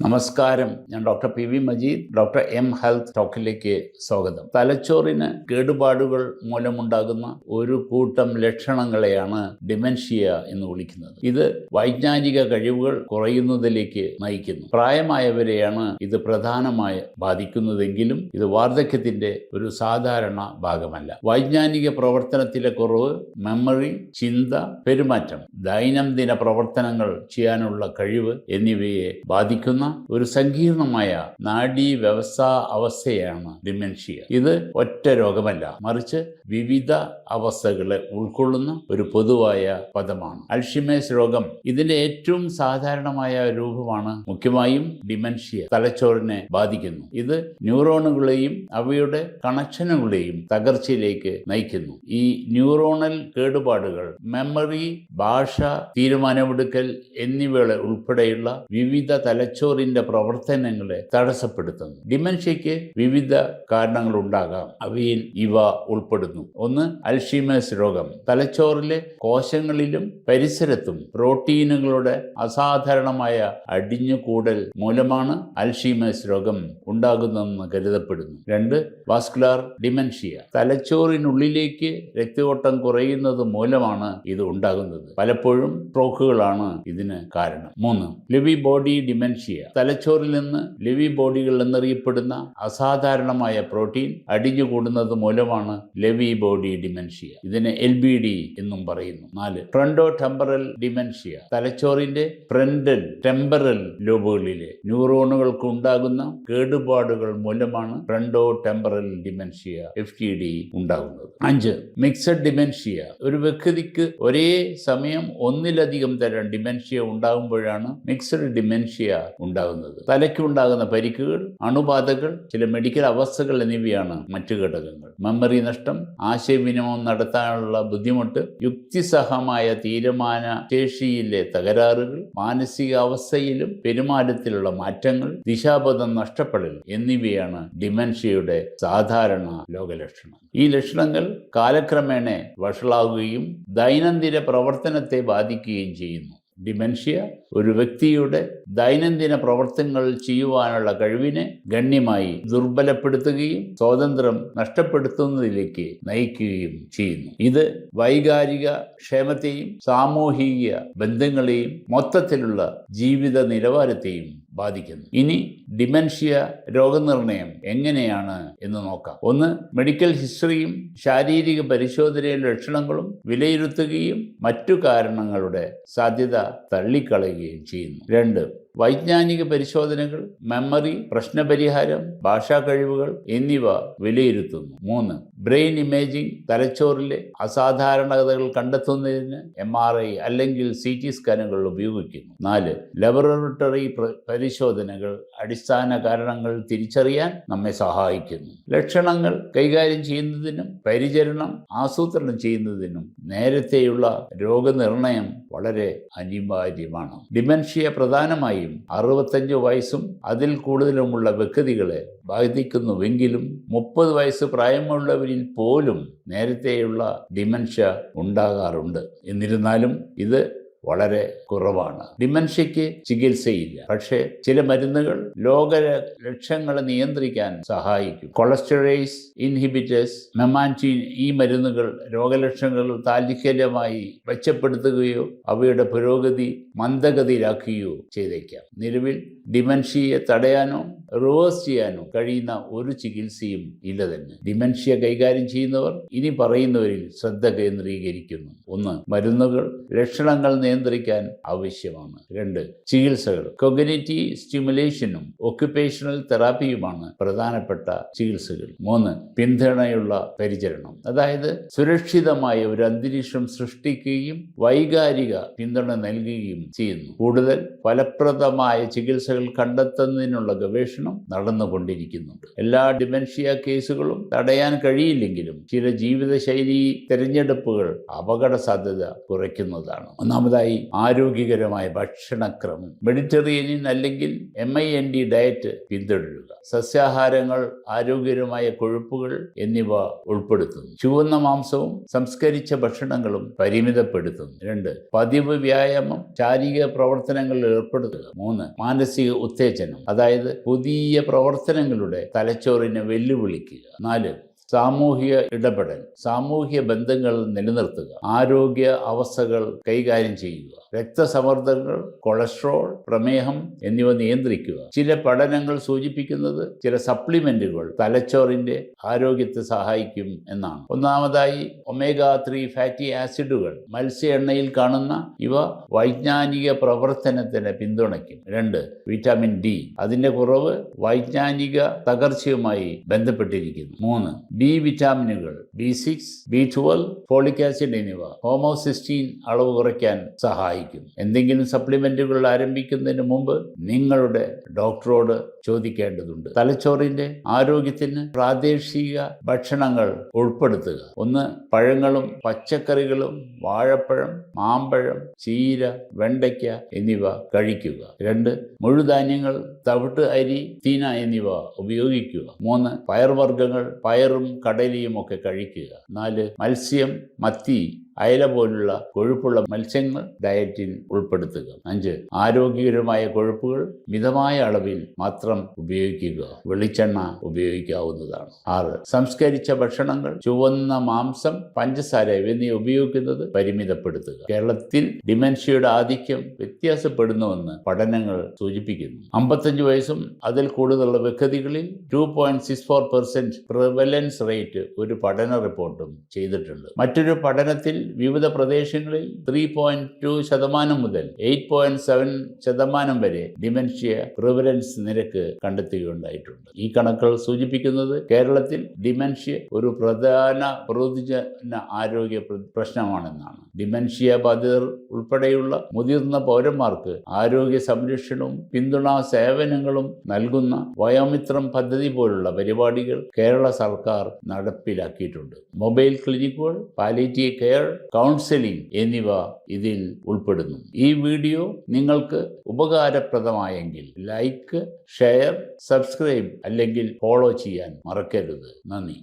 നമസ്കാരം, ഞാൻ doctor P V Majeed. Doctor M health ടോക്കിലേക്ക് സ്വാഗതം. തലച്ചോറിന് കേടുപാടുകൾ മൂലമുണ്ടാകുന്ന ഒരു കൂട്ടം ലക്ഷണങ്ങളെയാണ് ഡിമെൻഷ്യ എന്ന് വിളിക്കുന്നത്. ഇത് വൈജ്ഞാനിക കഴിവുകൾ കുറയുന്നതിലേക്ക് നയിക്കുന്നു. പ്രായമായവരെയാണ് ഇത് പ്രധാനമായി ബാധിക്കുന്നതെങ്കിലും ഇത് വാർദ്ധക്യത്തിന്റെ ഒരു സാധാരണ ഭാഗമല്ല. വൈജ്ഞാനിക പ്രവർത്തനത്തിലെ കുറവ്, മെമ്മറി, ചിന്ത, പെരുമാറ്റം, ദൈനംദിന പ്രവർത്തനങ്ങൾ ചെയ്യാനുള്ള കഴിവ് എന്നിവയെ ബാധിക്കുന്ന ഒരു സങ്കീർണമായ നാഡീ വ്യവസ്ഥാ അവസ്ഥയാണ് ഡിമെൻഷ്യ. ഇത് ഒറ്റ രോഗമല്ല, മറിച്ച് വിവിധ അവസ്ഥകളെ ഉൾക്കൊള്ളുന്ന ഒരു പൊതുവായ പദമാണ്. അൽഷിമേഴ്സ് രോഗം ഇതിന്റെ ഏറ്റവും സാധാരണമായ രൂപമാണ്. മുഖ്യമായും ഡിമെൻഷ്യ തലച്ചോറിനെ ബാധിക്കുന്നു. ഇത് ന്യൂറോണുകളെയും അവയുടെ കണക്ഷനുകളെയും തകർച്ചയിലേക്ക് നയിക്കുന്നു. ഈ ന്യൂറോണൽ കേടുപാടുകൾ മെമ്മറി, ഭാഷ, തീരുമാനമെടുക്കൽ എന്നിവയുടെ ഉൾപ്പെടെയുള്ള വിവിധ തലച്ചോറിന്റെ പ്രവർത്തനങ്ങളെ തടസ്സപ്പെടുത്തുന്നു. ഡിമെൻഷ്യയ്ക്ക് വിവിധ കാരണങ്ങൾ ഉണ്ടാകാം. അവയിൽ ഇവ ഉൾപ്പെടുന്നു. ഒന്ന്, അൽഷിമേഴ്സ് രോഗം. തലച്ചോറിലെ കോശങ്ങളിലും പരിസരത്തും പ്രോട്ടീനുകളുടെ അസാധാരണമായ അടിഞ്ഞുകൂടൽ മൂലമാണ് അൽഷിമേഴ്സ് രോഗം ഉണ്ടാകുന്നതെന്ന് കരുതപ്പെടുന്നു. രണ്ട്, വാസ്കുലാർ ഡിമെൻഷ്യ. തലച്ചോറിനുള്ളിലേക്ക് രക്തയോട്ടം കുറയുന്നത് മൂലമാണ് ഇത് ഉണ്ടാകുന്നത്. പലപ്പോഴും സ്ട്രോക്കുകളാണ് ഇതിന് കാരണം. മൂന്ന്, ലെവി ബോഡി ഡിമെൻഷ്യ. തലച്ചോറിൽ നിന്ന് ലെവി ബോഡികൾ എന്നറിയപ്പെടുന്ന അസാധാരണമായ പ്രോട്ടീൻ അടിഞ്ഞുകൂടുന്നത് മൂലമാണ് ലെവി ബോഡി ഡിമെൻഷ്യ. ഇതിനെ LBD എന്നും പറയുന്നു. നാല്, ഫ്രണ്ടോ ടെമ്പറൽ ഡിമെൻഷ്യ. തലച്ചോറിന്റെ ഫ്രണ്ടൽ ടെമ്പറൽ ലോബുകളിലെ ന്യൂറോണുകൾക്ക് ഉണ്ടാകുന്ന കേടുപാടുകൾ മൂലമാണ് ഫ്രണ്ടോ ടെമ്പറൽ ഡിമെൻഷ്യ FTD ഉണ്ടാകുന്നത്. അഞ്ച്, മിക്സഡ് ഡിമെൻഷ്യ. ഒരു വ്യക്തിക്ക് ഒരേ സമയം ഒന്നിലധികം തരം ഡിമെൻഷ്യ ഉണ്ടാകുമ്പോഴാണ് മിക്സഡ് ഡിമെൻഷ്യ ഉണ്ടാകുന്നത്. തലയ്ക്കുണ്ടാകുന്ന പരിക്കുകൾ, അണുബാധകൾ, ചില മെഡിക്കൽ അവസ്ഥകൾ എന്നിവയാണ് മറ്റു ഘടകങ്ങൾ. മെമ്മറി നഷ്ടം, ആശയവിനിമയം നടത്താനുള്ള ബുദ്ധിമുട്ട്, യുക്തിസഹമായ തീരുമാന ശേഷിയിലെ തകരാറുകൾ, മാനസികാവസ്ഥയിലും പെരുമാറ്റത്തിലുള്ള മാറ്റങ്ങൾ, ദിശാബോധം നഷ്ടപ്പെടൽ എന്നിവയാണ് ഡിമെൻഷ്യയുടെ സാധാരണ രോഗലക്ഷണം. ഈ ലക്ഷണങ്ങൾ കാലക്രമേണ വഷളാകുകയും ദൈനംദിന പ്രവർത്തനത്തെ ബാധിക്കുകയും ചെയ്യുന്നു. ഡിമെൻഷ്യ ഒരു വ്യക്തിയുടെ ദൈനംദിന പ്രവർത്തനങ്ങൾ ചെയ്യുവാനുള്ള കഴിവിനെ ഗണ്യമായി ദുർബലപ്പെടുത്തുകയും സ്വാതന്ത്ര്യം നഷ്ടപ്പെടുത്തുന്നതിലേക്ക് നയിക്കുകയും ചെയ്യുന്നു. ഇത് വൈകാരിക ക്ഷേമത്തെയും സാമൂഹിക ബന്ധങ്ങളെയും മൊത്തത്തിലുള്ള ജീവിത നിലവാരത്തെയും ബാധിക്കുന്നു. ഇനി ഡിമെൻഷ്യ രോഗനിർണയം എങ്ങനെയാണ് എന്ന് നോക്കാം. ഒന്ന്, മെഡിക്കൽ ഹിസ്റ്ററിയും ശാരീരിക പരിശോധനയിലെ ലക്ഷണങ്ങളും വിലയിരുത്തുകയും മറ്റു കാരണങ്ങളുടെ സാധ്യത തള്ളിക്കളയുകയും ചെയ്യുന്നു. രണ്ട്, വൈജ്ഞാനിക പരിശോധനകൾ, മെമ്മറി, പ്രശ്നപരിഹാരം, ഭാഷാ കഴിവുകൾ എന്നിവ വിലയിരുത്തുന്നു. മൂന്ന്, ബ്രെയിൻ ഇമേജിംഗ്. തലച്ചോറിലെ അസാധാരണതകൾ കണ്ടെത്തുന്നതിന് MRI അല്ലെങ്കിൽ CT സ്കാനുകൾ ഉപയോഗിക്കുന്നു. നാല്, ലബോറട്ടറി പരിശോധനകൾ അടിസ്ഥാന കാരണങ്ങൾ തിരിച്ചറിയാൻ നമ്മെ സഹായിക്കുന്നു. ലക്ഷണങ്ങൾ കൈകാര്യം ചെയ്യുന്നതിനും പരിചരണം ആസൂത്രണം ചെയ്യുന്നതിനും നേരത്തെയുള്ള രോഗനിർണയം വളരെ അനിവാര്യമാണ്. ഡിമെൻഷ്യ പ്രധാനമായും 65 വയസ്സും അതിൽ കൂടുതലുമുള്ള വ്യക്തികളെ ബാധിക്കുന്നുവെങ്കിലും 30 വയസ്സ് പ്രായമുള്ളവരിൽ പോലും നേരത്തെയുള്ള ഡിമെൻഷ്യ ഉണ്ടാകാറുണ്ട്. എന്നിരുന്നാലും ഇത് വളരെ കുറവാണ്. ഡിമെൻഷ്യയ്ക്ക് ചികിത്സയില്ല, പക്ഷേ ചില മരുന്നുകൾ രോഗലക്ഷണങ്ങളെ നിയന്ത്രിക്കാൻ സഹായിക്കും. കൊളസ്റ്ററേസ് ഇൻഹിബിറ്റേഴ്സ്, മെമാൻറ്റിൻ, ഈ മരുന്നുകൾ രോഗലക്ഷണങ്ങൾ താൽക്കാലികമായി മെച്ചപ്പെടുത്തുകയോ അവയുടെ പുരോഗതി മന്ദഗതിയിലാക്കുകയോ ചെയ്തേക്കാം. നിലവിൽ ഡിമെൻഷ്യയെ തടയാനോ റിവേഴ്സ് ചെയ്യാനോ കഴിയുന്ന ഒരു ചികിത്സയും ഇല്ല തന്നെ. ഡിമെൻഷ്യ കൈകാര്യം ചെയ്യുന്നവർ ഇനി പറയുന്നവരിൽ ശ്രദ്ധ കേന്ദ്രീകരിക്കുന്നു. ഒന്ന്, മരുന്നുകൾ ലക്ഷണങ്ങൾ നിയന്ത്രിക്കാൻ ആവശ്യമാണ്. രണ്ട്, ചികിത്സകൾ. കൊഗ്നിറ്റീവ് സ്റ്റിമുലേഷനും ഒക്യുപേഷണൽ തെറാപ്പിയുമാണ് പ്രധാനപ്പെട്ട ചികിത്സകൾ. മൂന്ന്, പിന്തുണയുള്ള പരിചരണം. അതായത് സുരക്ഷിതമായ ഒരു അന്തരീക്ഷം സൃഷ്ടിക്കുകയും വൈകാരിക പിന്തുണ നൽകുകയും ചെയ്യുന്നു. കൂടുതൽ ഫലപ്രദമായ ചികിത്സകൾ കണ്ടെത്തുന്നതിനുള്ള ഗവേഷണം ഗവേഷണം നടന്നുകൊണ്ടിരിക്കുന്നുണ്ട്. എല്ലാ ഡിമെൻഷ്യ കേസുകളും തടയാൻ കഴിയില്ലെങ്കിലും ചില ജീവിതശൈലി തിരഞ്ഞെടുപ്പുകൾ അപകട സാധ്യത കുറയ്ക്കുന്നതാണ്. ഒന്നാമതായി, ആരോഗ്യകരമായ ഭക്ഷണക്രമം. മെഡിറ്ററേനിയൻ അല്ലെങ്കിൽ MIND ഡയറ്റ് പിന്തുടരുക. സസ്യാഹാരങ്ങൾ, ആരോഗ്യകരമായ കൊഴുപ്പുകൾ എന്നിവ ഉൾപ്പെടുത്തുന്നു. ചുവന്ന മാംസവും സംസ്കരിച്ച ഭക്ഷണങ്ങളും പരിമിതപ്പെടുത്തുന്നു. 2. പതിവ് വ്യായാമം, ശാരീരിക പ്രവർത്തനങ്ങളിൽ ഏർപ്പെടുത്തുക. 3. മാനസിക ഉത്തേജനം, അതായത് പുതിയ പ്രവർത്തനങ്ങളുടെ തലച്ചോറിനെ വെല്ലുവിളിക്കുക. 4. സാമൂഹിക ഇടപെടൽ, സാമൂഹ്യ ബന്ധങ്ങൾ നിലനിർത്തുക. ആരോഗ്യ അവസ്ഥകൾ കൈകാര്യം ചെയ്യുക. രക്തസമ്മർദ്ദങ്ങൾ, കൊളസ്ട്രോൾ, പ്രമേഹം എന്നിവ നിയന്ത്രിക്കുക. ചില പഠനങ്ങൾ സൂചിപ്പിക്കുന്നത് ചില സപ്ലിമെന്റുകൾ തലച്ചോറിന്റെ ആരോഗ്യത്തെ സഹായിക്കും എന്നാണ്. ഒന്നാമതായി, omega-3 ഫാറ്റി ആസിഡുകൾ. മത്സ്യ എണ്ണയിൽ കാണുന്ന ഇവ വൈജ്ഞാനിക പ്രവർത്തനത്തിന് പിന്തുണയ്ക്കും. 2. Vitamin D. അതിന്റെ കുറവ് വൈജ്ഞാനിക തകർച്ചയുമായി ബന്ധപ്പെട്ടിരിക്കുന്നു. 3. ബി വിറ്റാമിനുകൾ, B6, B12, ഫോളിക് ആസിഡ് എന്നിവ ഹോമോസിസ്റ്റീൻ അളവ് കുറയ്ക്കാൻ സഹായിക്കും. എന്തെങ്കിലും സപ്ലിമെന്റുകൾ ആരംഭിക്കുന്നതിന് മുമ്പ് നിങ്ങളുടെ ഡോക്ടറോട് ചോദിക്കേണ്ടതുണ്ട്. തലച്ചോറിന്റെ ആരോഗ്യത്തിന് പ്രാദേശിക ഭക്ഷണങ്ങൾ ഉൾപ്പെടുത്തുക. 1. പഴങ്ങളും പച്ചക്കറികളും, വാഴപ്പഴം, മാമ്പഴം, ചീര, വെണ്ടയ്ക്ക എന്നിവ കഴിക്കുക. 2. മുഴുധാന്യങ്ങൾ, തവിട്ട് അരി, തീന എന്നിവ ഉപയോഗിക്കുക. 3. പയർവർഗ്ഗങ്ങൾ, പയറും കടലയും ഒക്കെ കഴിക്കുക. 4. മത്സ്യം, മത്തി, അയല പോലുള്ള കൊഴുപ്പുള്ള മത്സ്യങ്ങൾ ഡയറ്റിൽ ഉൾപ്പെടുത്തുക. 5. ആരോഗ്യകരമായ കൊഴുപ്പുകൾ മിതമായ അളവിൽ മാത്രം ഉപയോഗിക്കുക. വെളിച്ചെണ്ണ ഉപയോഗിക്കാവുന്നതാണ്. 6. സംസ്കരിച്ച ഭക്ഷണങ്ങൾ, ചുവന്ന മാംസം, പഞ്ചസാര എന്നിവ ഉപയോഗിക്കുന്നത് പരിമിതപ്പെടുത്തുക. കേരളത്തിൽ ഡിമെൻഷ്യയുടെ ആധിക്യം വ്യത്യാസപ്പെടുന്നുവെന്ന് പഠനങ്ങൾ സൂചിപ്പിക്കുന്നു. 55 വയസ്സും അതിൽ കൂടുതലുള്ള വ്യക്തികളിൽ 2.64% പ്രിവലൻസ് റേറ്റ് ഒരു പഠന റിപ്പോർട്ടും ചെയ്തിട്ടുണ്ട്. മറ്റൊരു പഠനത്തിൽ വിവിധ പ്രദേശങ്ങളിൽ 3.2% മുതൽ 8.7% വരെ ഡിമെൻഷ്യ പ്രിവലൻസ് നിരക്ക് കണ്ടെത്തുകയുണ്ടായിട്ടുണ്ട്. ഈ കണക്കുകൾ സൂചിപ്പിക്കുന്നത് കേരളത്തിൽ ഡിമെൻഷ്യ ഒരു പ്രധാന പൊതുജന ആരോഗ്യ പ്രശ്നമാണെന്നാണ്. ഡിമെൻഷ്യ ബാധിതർ ഉൾപ്പെടെയുള്ള മുതിർന്ന പൗരന്മാർക്ക് ആരോഗ്യ സംരക്ഷണവും പിന്തുണാ സേവനങ്ങളും നൽകുന്ന വയോമിത്രം പദ്ധതി പോലുള്ള പരിപാടികൾ കേരള സർക്കാർ നടപ്പിലാക്കിയിട്ടുണ്ട്. മൊബൈൽ ക്ലിനിക്കുകൾ, പാലിയേറ്റീവ് കെയർ, കൗൺസിലിംഗ് എന്നിവ ഇതിൽ ഉൾപ്പെടുന്നു. ഈ വീഡിയോ നിങ്ങൾക്ക് ഉപകാരപ്രദമായെങ്കിൽ ലൈക്ക്, ഷെയർ, സബ്സ്ക്രൈബ് അല്ലെങ്കിൽ ഫോളോ ചെയ്യാൻ മറക്കരുത്. നന്ദി.